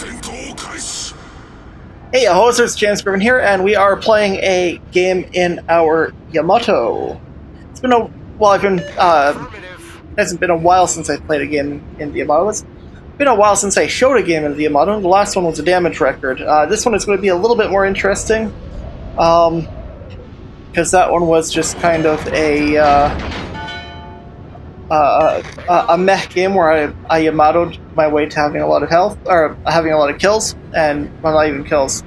Hey, hosers, James Griffin here, and we are playing a game in our Yamato. It's been a hasn't been a while since I played a game in the Yamato. It's been a while since I showed a game in the Yamato. The last one was a damage record. This one is going to be a little bit more interesting, because that one was just kind of a mech game where I Yamato'd my way to having a lot of health, or having a lot of kills, and well, not even kills,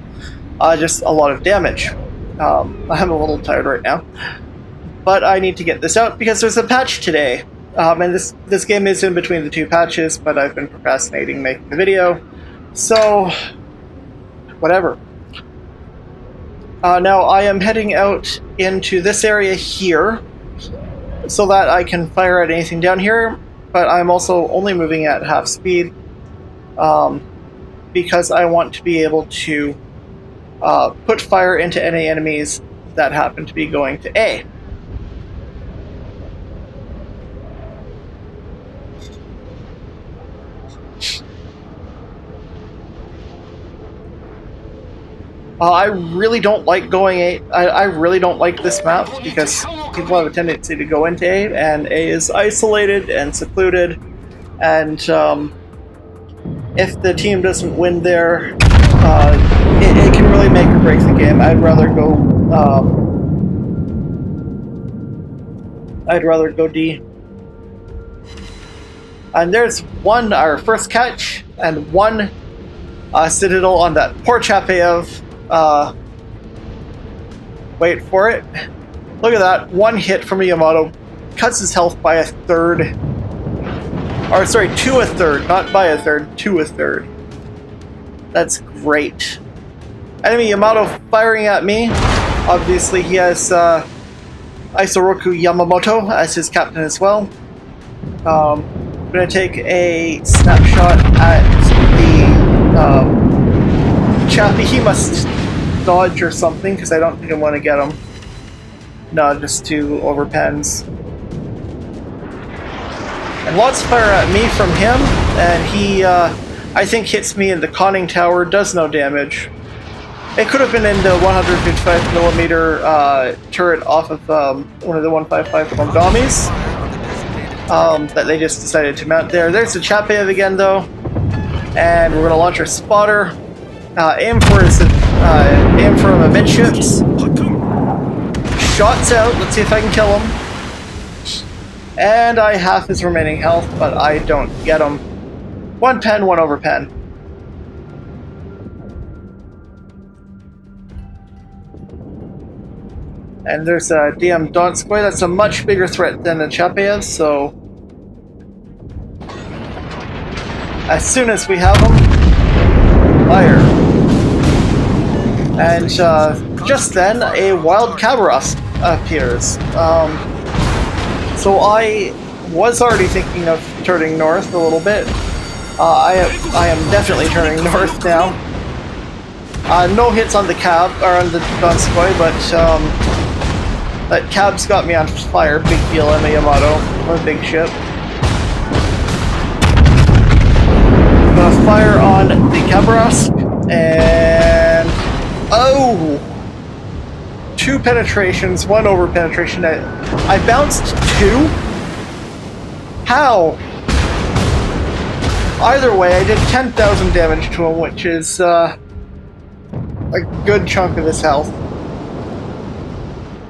just a lot of damage. I'm a little tired right now, but I need to get this out because there's a patch today, and this game is in between the two patches, but I've been procrastinating making the video, so whatever. Now I am heading out into this area here, so that I can fire at anything down here, but I'm also only moving at half speed, because I want to be able to put fire into any enemies that happen to be going to A. I really don't like going A. I really don't like this map because people have a tendency to go into A, and A is isolated and secluded, and if the team doesn't win there, it can really make or break the game. I'd rather go D. And there's our first catch, and one citadel on that poor Chapeyev. Wait for it. Look at that. One hit from a Yamato cuts his health by a third. Or, sorry, to a third. Not by a third, to a third. That's great. Enemy Yamato firing at me. Obviously, he has Isoroku Yamamoto as his captain as well. I'm going to take a snapshot at the Chappie. He must dodge or something, because I don't think I want to get him. No, just two overpens. And lots of fire at me from him, and he, I think, hits me in the conning tower, does no damage. It could have been in the 155mm turret off of one of the 155 from Domis, that they just decided to mount there. There's the Chapeyev again, though, and we're going to launch our spotter. Aim for him amidships. Shots out. Let's see if I can kill him. And I have his remaining health, but I don't get him. One pen, one over pen. And there's a DM Donskoy. That's a much bigger threat than the Chapeyev, so as soon as we have him, fire. And just then, a wild Kabaros appears. So I was already thinking of turning north a little bit. I am definitely turning north now. No hits on the cab, or on the Donskoy, but that cab's got me on fire. Big deal, I'm a Yamato, a big ship. I'm gonna fire on the Kabaros, and oh! 2 penetrations, 1 over penetration. I bounced 2? How? Either way, I did 10,000 damage to him, which is a good chunk of his health.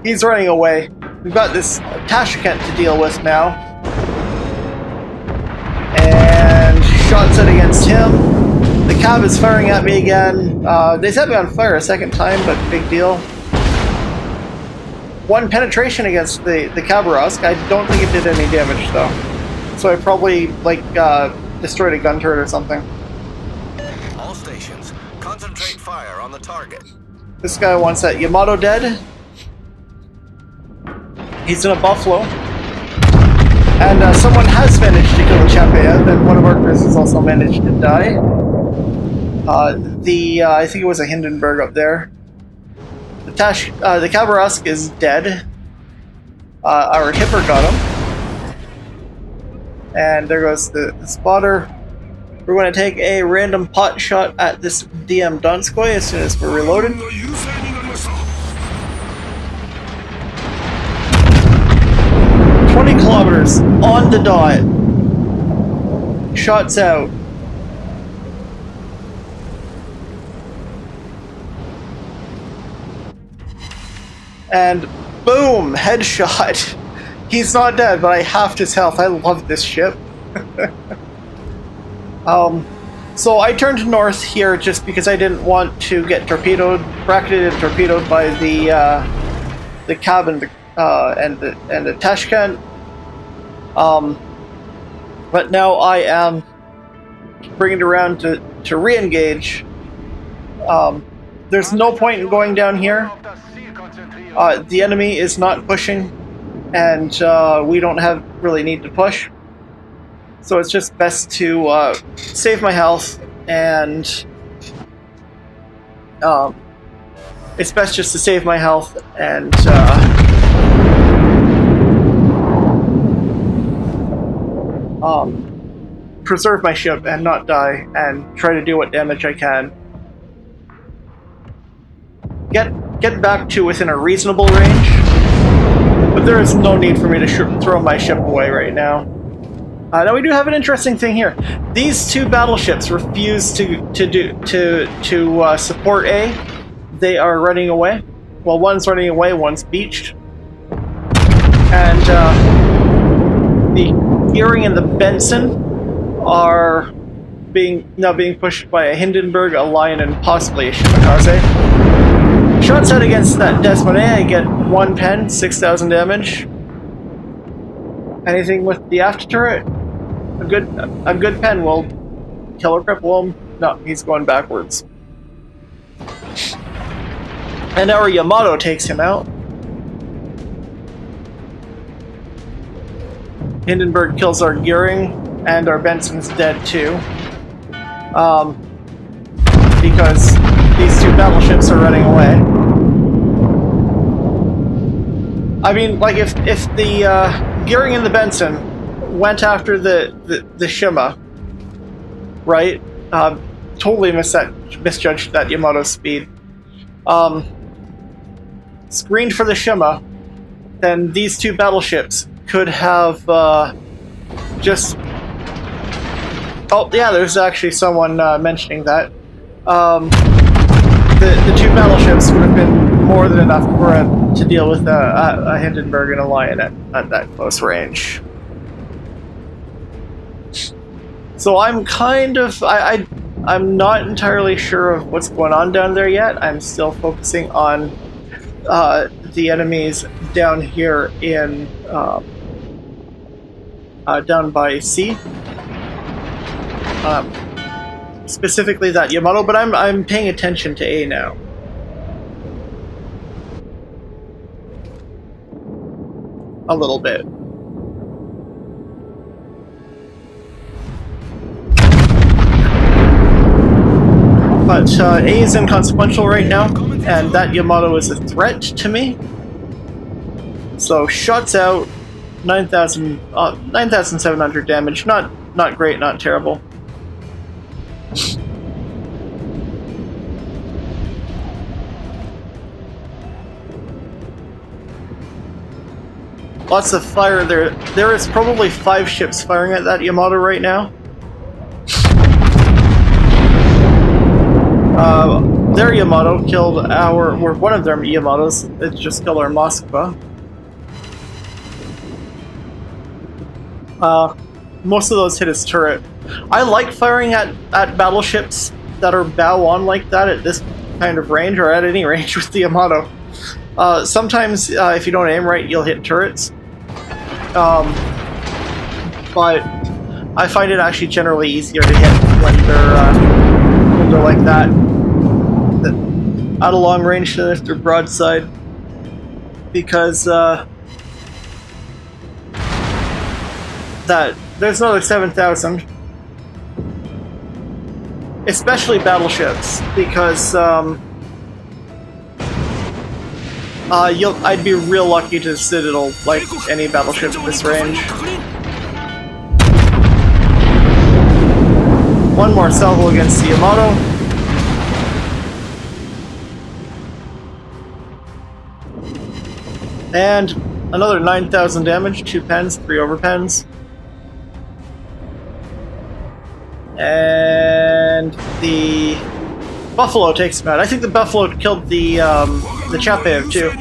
He's running away. We've got this Tashkent to deal with now. And shots it against him. The cab is firing at me again. They set me on fire a second time, but big deal. 1 penetration against the Kabaros. I don't think it did any damage, though. So I probably, destroyed a gun turret or something. All stations, concentrate fire on the target. This guy wants that Yamato dead. He's in a Buffalo. And someone has managed to kill the Chapeyev, and one of our crews has also managed to die. I think it was a Hindenburg up there. The Kabaros is dead. Our Hipper got him. And there goes the spotter. We're going to take a random pot shot at this DM Donskoy as soon as we're reloaded. 20 kilometers on the dot. Shots out. And boom, headshot. He's not dead, but I halved his health. I love this ship. So I turned north here just because I didn't want to get torpedoed, bracketed and torpedoed by the cab and the Tashkent. But now I am bringing it around to re-engage. There's no point in going down here. The enemy is not pushing, and we don't really need to push. So it's just best to save my health, and it's best just to save my health and preserve my ship and not die, and try to do what damage I can. Get back to within a reasonable range, but there is no need for me to throw my ship away right now. Now we do have an interesting thing here. These two battleships refuse to support A. They are running away. Well, one's running away, one's beached, and the Gearing and the Benson are now being pushed by a Hindenburg, a Lion, and possibly a Shimakaze. Shots out against that Desmonet, I get 1 pen, 6,000 damage. Anything with the after turret? A good pen will kill or cripple him. No, he's going backwards. And our Yamato takes him out. Hindenburg kills our Gearing, and our Benson's dead too. Because these two battleships are running away. I mean, like, if the Gearing and the Benson went after the Shima, right? Totally misjudged that Yamato speed. Screened for the Shima, then these two battleships could have just... Oh, yeah, there's actually someone mentioning that. The two battleships would have been more than enough to deal with a Hindenburg and a Lion at that close range. So I'm kind of... I'm not entirely sure of what's going on down there yet. I'm still focusing on the enemies down here in... down by C. Specifically that Yamato, but I'm paying attention to A now. A little bit. But A is inconsequential right now, and that Yamato is a threat to me. So shots out, 9,700 damage. Not great, not terrible. Lots of fire there. There is probably 5 ships firing at that Yamato right now. Their Yamato killed one of their Yamatos. It just killed our Moskva. Most of those hit his turret. I like firing at battleships that are bow on like that at this kind of range, or at any range with the Yamato. Sometimes, if you don't aim right, you'll hit turrets. But I find it actually generally easier to hit when they're like that. Out of long range than if they're broadside. Because there's another 7,000. Especially battleships, because I'd be real lucky to Citadel like any battleship at this range. one more salvo against the Yamato. And another 9,000 damage, 2 pens, 3 overpens. And the Buffalo takes him out. I think the Buffalo killed the Chapev too.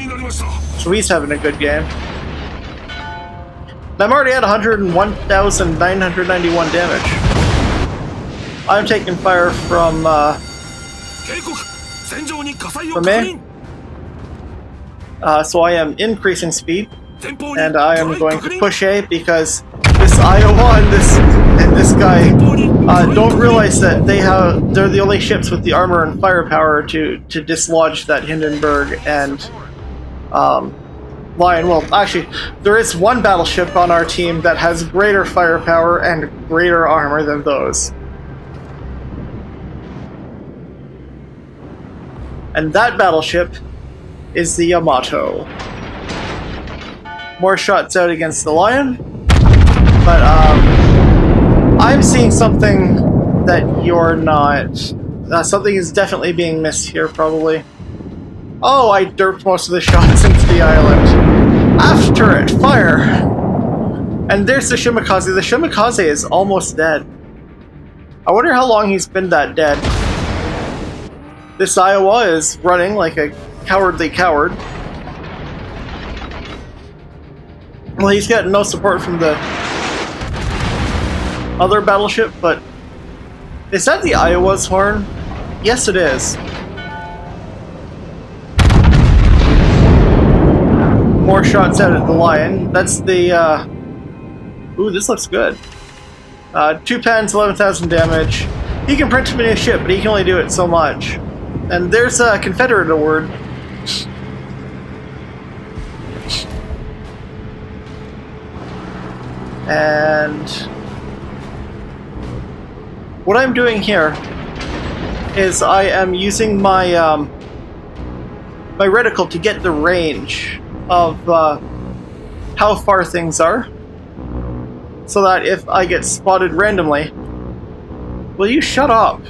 So he's having a good game. I'm already at 101,991 damage. I'm taking fire from me. So I am increasing speed, and I am going to push A because this Iowa and this guy don't realize that they're the only ships with the armor and firepower to dislodge that Hindenburg and Lion. Well, actually, there is one battleship on our team that has greater firepower and greater armor than those. And that battleship is the Yamato. More shots out against the Lion, but I'm seeing something that you're not. Something is definitely being missed here, probably. Oh, I derped most of the shots into the island. After it, fire! And there's the Shimakaze. The Shimakaze is almost dead. I wonder how long he's been that dead. This Iowa is running like a cowardly coward. Well, he's got no support from the other battleship, but is that the Iowa's horn? Yes, it is. More shots out at the Lion. That's the, ooh, this looks good. 2 pens, 11,000 damage. He can print him a new ship, but he can only do it so much. And there's a Confederate award. And what I'm doing here is I am using my my reticle to get the range of how far things are, so that if I get spotted randomly, will you shut up?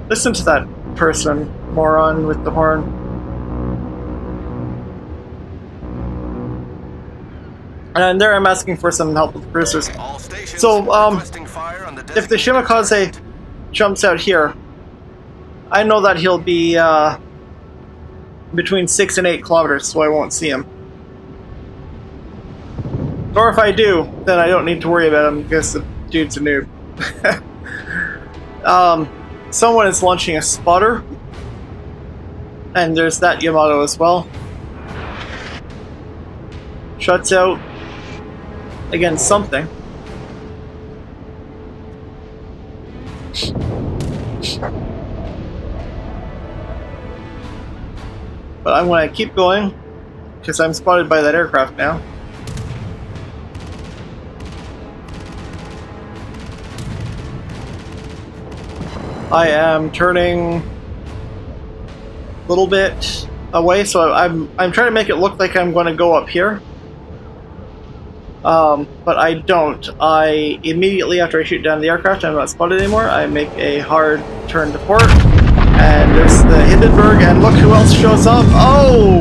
Listen to that person, moron with the horn. And there I'm asking for some help with the cruisers. So, if the Shimakaze jumps out here, I know that he'll be between 6 and 8 kilometers, so I won't see him. Or if I do, then I don't need to worry about him because the dude's a noob. Someone is launching a spotter, and there's that Yamato as well. Shuts out against something. But I'm going to keep going because I'm spotted by that aircraft now. I am turning a little bit away, so I'm trying to make it look like I'm going to go up here. But I don't. I immediately after I shoot down the aircraft, I'm not spotted anymore. I make a hard turn to port, and there's the Hindenburg, and look who else shows up. Oh!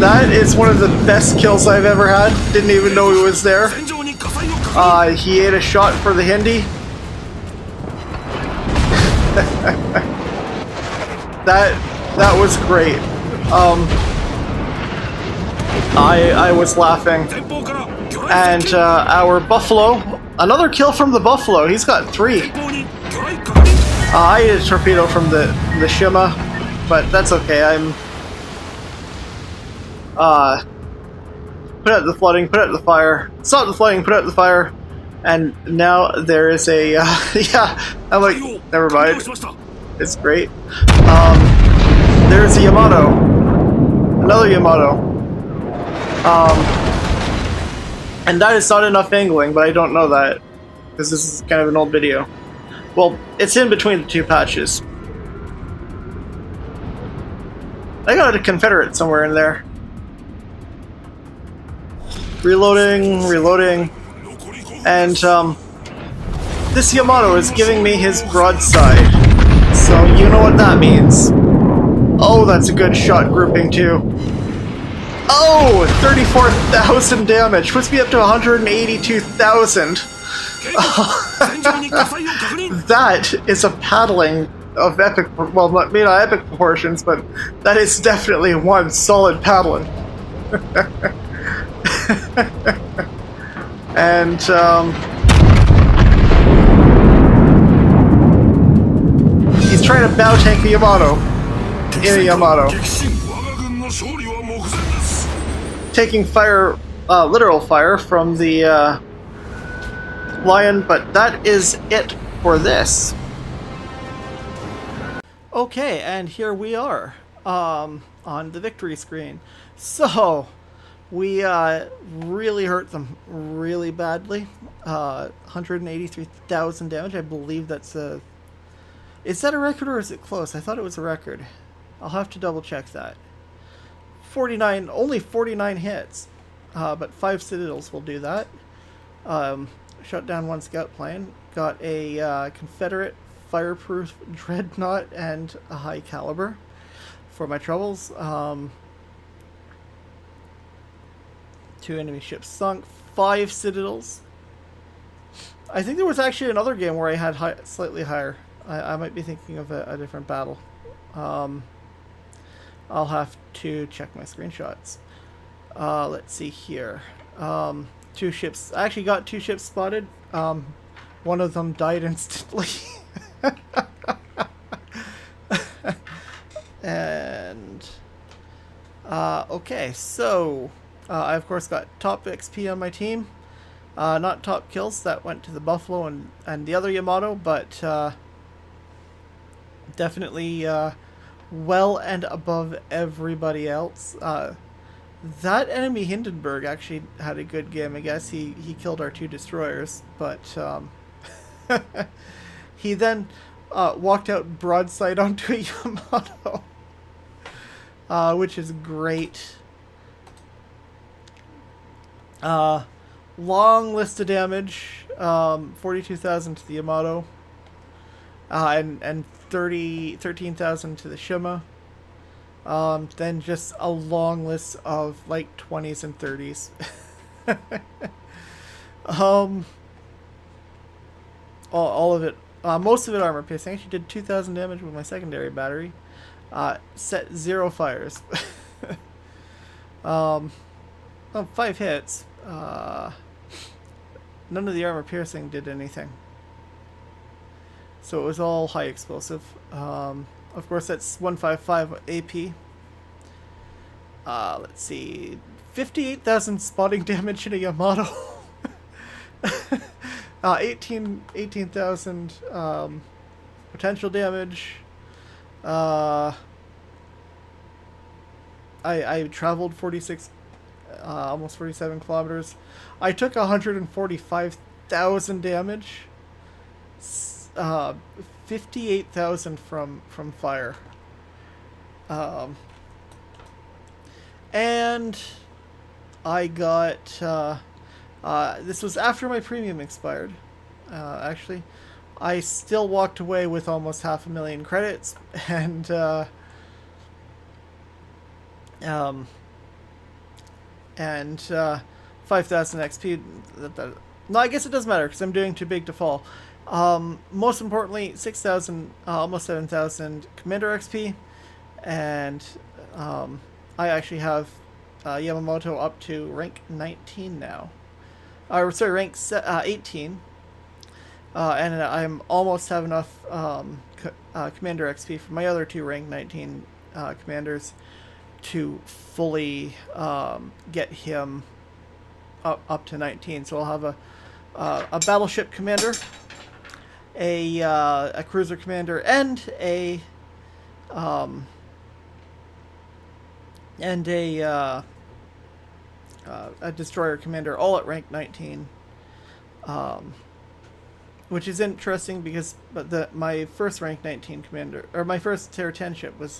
That is one of the best kills I've ever had. Didn't even know he was there. He ate a shot for the Hindi. That was great. I was laughing. And our Buffalo, another kill from the Buffalo. He's got 3. I ate a torpedo from the Shima, but that's okay. I'm put out the flooding, put out the fire, stop the flooding, put out the fire, and now there is a yeah. I'm like, never mind. It's great. There's a Yamato, another Yamato. And that is not enough angling, but I don't know that because this is kind of an old video. Well, it's in between the 2 patches. I got a Confederate somewhere in there. Reloading, and This Yamato is giving me his broadside, so you know what that means. Oh, that's a good shot grouping too. Oh, 34,000 damage, puts me up to 182,000. That is a paddling of epic, well, maybe not epic proportions, but that is definitely one solid paddling. And, he's trying to bow tank the Yamato. In a Yamato. Taking fire, literal fire from the, Lion, but that is it for this. Okay, and here we are, on the victory screen. So, we, really hurt them really badly. 183,000 damage, I believe that's a... Is that a record or is it close? I thought it was a record. I'll have to double check that. Only 49 hits, but 5 Citadels will do that. Shut down 1 scout plane. Got a Confederate fireproof dreadnought and a high caliber for my troubles. 2 enemy ships sunk. 5 Citadels. I think there was actually another game where I had slightly higher. I might be thinking of a different battle. I'll have to check my screenshots. Let's see here. 2 ships. I actually got 2 ships spotted. One of them died instantly. And okay, so I of course got top XP on my team. Not top kills, that went to the Buffalo and the other Yamato, but definitely well and above everybody else. That enemy Hindenburg actually had a good game. I guess he killed our 2 destroyers, but he then walked out broadside onto a Yamato, which is great. Long list of damage, 42,000 to the Yamato, and 13,000 to the Shima. Then just a long list of like 20s and 30s. All of it, most of it armor piercing. I actually did 2,000 damage with my secondary battery. Set 0 fires. 5 hits. None of the armor piercing did anything. So it was all high explosive. Of course, that's 155 AP. Let's see. 58,000 spotting damage in a Yamato. 18,000 potential damage. I traveled 46, almost 47 kilometers. I took 145,000 damage. 58,000 from fire. And I got this was after my premium expired. Actually, I still walked away with almost 500,000 credits and 5,000 XP. No, I guess it doesn't matter because I'm doing too big to fall. Most importantly, 6,000, almost 7,000 Commander XP, and I actually have Yamamoto up to rank 19 now. Sorry, rank 18. And I'm almost have enough Commander XP for my other 2 rank 19 commanders to fully get him up to 19. So I'll have a battleship commander, a cruiser commander, and a destroyer commander, all at rank 19. Which is interesting because my first rank 19 commander, or my first tier 10 ship was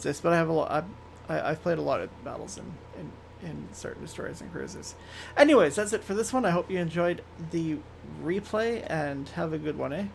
this, but I have a lot. I've played a lot of battles and start destroying some cruisers. Anyways, that's it for this one. I hope you enjoyed the replay and have a good one, eh?